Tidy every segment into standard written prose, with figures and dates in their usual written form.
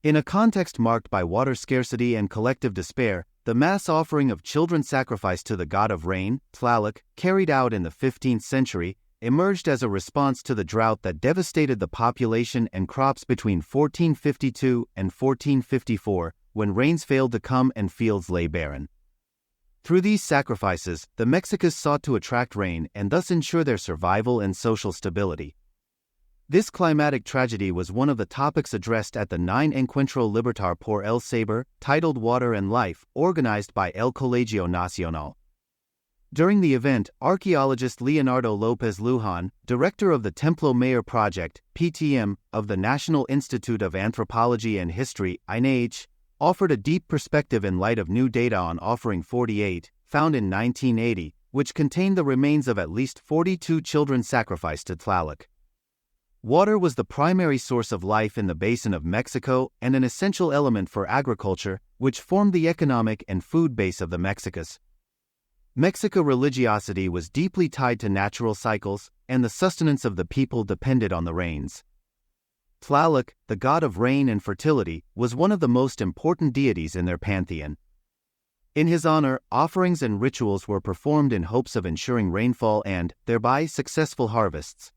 In a context marked by water scarcity and collective despair, the mass offering of children sacrificed to the god of rain, Tlaloc, carried out in the 15th century, emerged as a response to the drought that devastated the population and crops between 1452 and 1454, when rains failed to come and fields lay barren. Through these sacrifices, the Mexicas sought to attract rain and thus ensure their survival and social stability. This climatic tragedy was one of the topics addressed at the 9th Encuentro Libertar por el Saber, titled Water and Life, organized by El Colegio Nacional. During the event, archaeologist Leonardo López Luján, director of the Templo Mayor Project, PTM, of the National Institute of Anthropology and History, INAH, offered a deep perspective in light of new data on Offering 48, found in 1980, which contained the remains of at least 42 children sacrificed to Tlaloc. Water was the primary source of life in the basin of Mexico and an essential element for agriculture, which formed the economic and food base of the Mexicas. Mexica religiosity was deeply tied to natural cycles, and the sustenance of the people depended on the rains. Tlaloc, the god of rain and fertility, was one of the most important deities in their pantheon. In his honor, offerings and rituals were performed in hopes of ensuring rainfall and, thereby, successful harvests.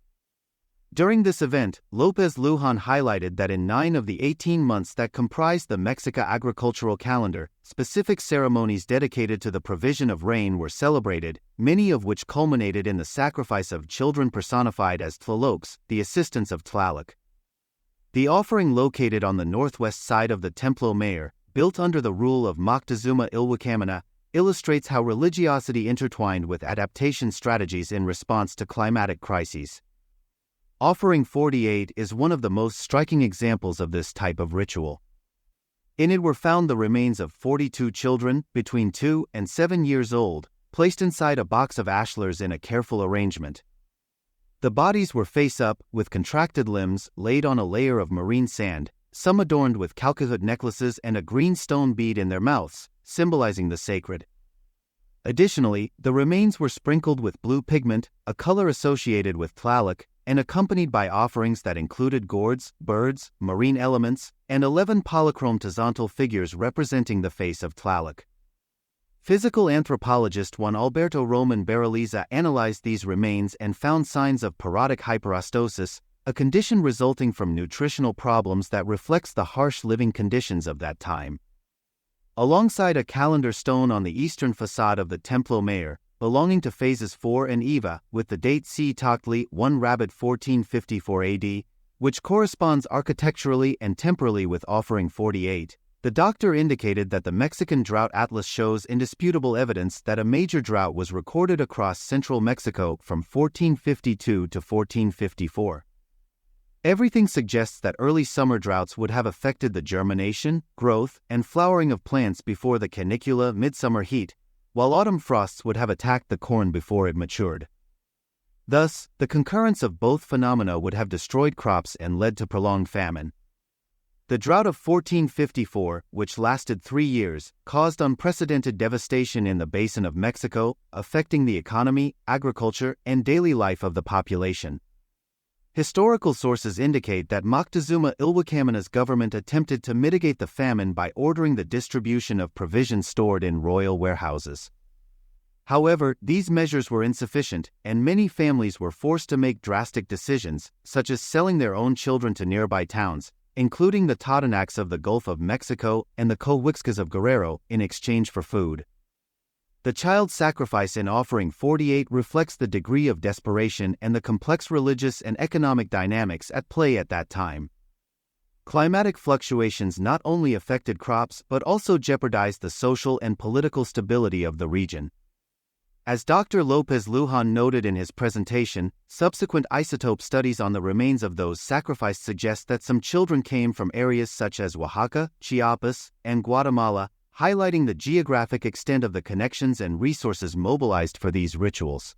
During this event, López Luján highlighted that in 9 of the 18 months that comprised the Mexica agricultural calendar, specific ceremonies dedicated to the provision of rain were celebrated, many of which culminated in the sacrifice of children personified as Tlalocs, the assistants of Tlaloc. The offering located on the northwest side of the Templo Mayor, built under the rule of Moctezuma Ilhuacamina, illustrates how religiosity intertwined with adaptation strategies in response to climatic crises. Offering 48 is one of the most striking examples of this type of ritual. In it were found the remains of 42 children, between 2 and 7 years old, placed inside a box of ashlars in a careful arrangement. The bodies were face up, with contracted limbs, laid on a layer of marine sand, some adorned with calcahut necklaces and a green stone bead in their mouths, symbolizing the sacred. Additionally, the remains were sprinkled with blue pigment, a color associated with Tlaloc, and accompanied by offerings that included gourds, birds, marine elements, and 11 polychrome horizontal figures representing the face of Tlaloc. Physical anthropologist Juan Alberto Roman Barraliza analyzed these remains and found signs of parodic hyperostosis, a condition resulting from nutritional problems that reflects the harsh living conditions of that time. Alongside a calendar stone on the eastern facade of the Templo Mayor, belonging to phases 4 and Eva, with the date C. Toctli 1 Rabbit 1454 AD, which corresponds architecturally and temporally with Offering 48, the doctor indicated that the Mexican Drought Atlas shows indisputable evidence that a major drought was recorded across central Mexico from 1452 to 1454. Everything suggests that early summer droughts would have affected the germination, growth, and flowering of plants before the canicula midsummer heat, while autumn frosts would have attacked the corn before it matured. Thus, the concurrence of both phenomena would have destroyed crops and led to prolonged famine. The drought of 1454, which lasted 3 years, caused unprecedented devastation in the basin of Mexico, affecting the economy, agriculture, and daily life of the population. Historical sources indicate that Moctezuma Ilhuacamina's government attempted to mitigate the famine by ordering the distribution of provisions stored in royal warehouses. However, these measures were insufficient, and many families were forced to make drastic decisions, such as selling their own children to nearby towns, including the Totonacs of the Gulf of Mexico and the Coahuixcas of Guerrero, in exchange for food. The child sacrifice in Offering 48 reflects the degree of desperation and the complex religious and economic dynamics at play at that time. Climatic fluctuations not only affected crops but also jeopardized the social and political stability of the region. As Dr. López Luján noted in his presentation, subsequent isotope studies on the remains of those sacrificed suggest that some children came from areas such as Oaxaca, Chiapas, and Guatemala, highlighting the geographic extent of the connections and resources mobilized for these rituals.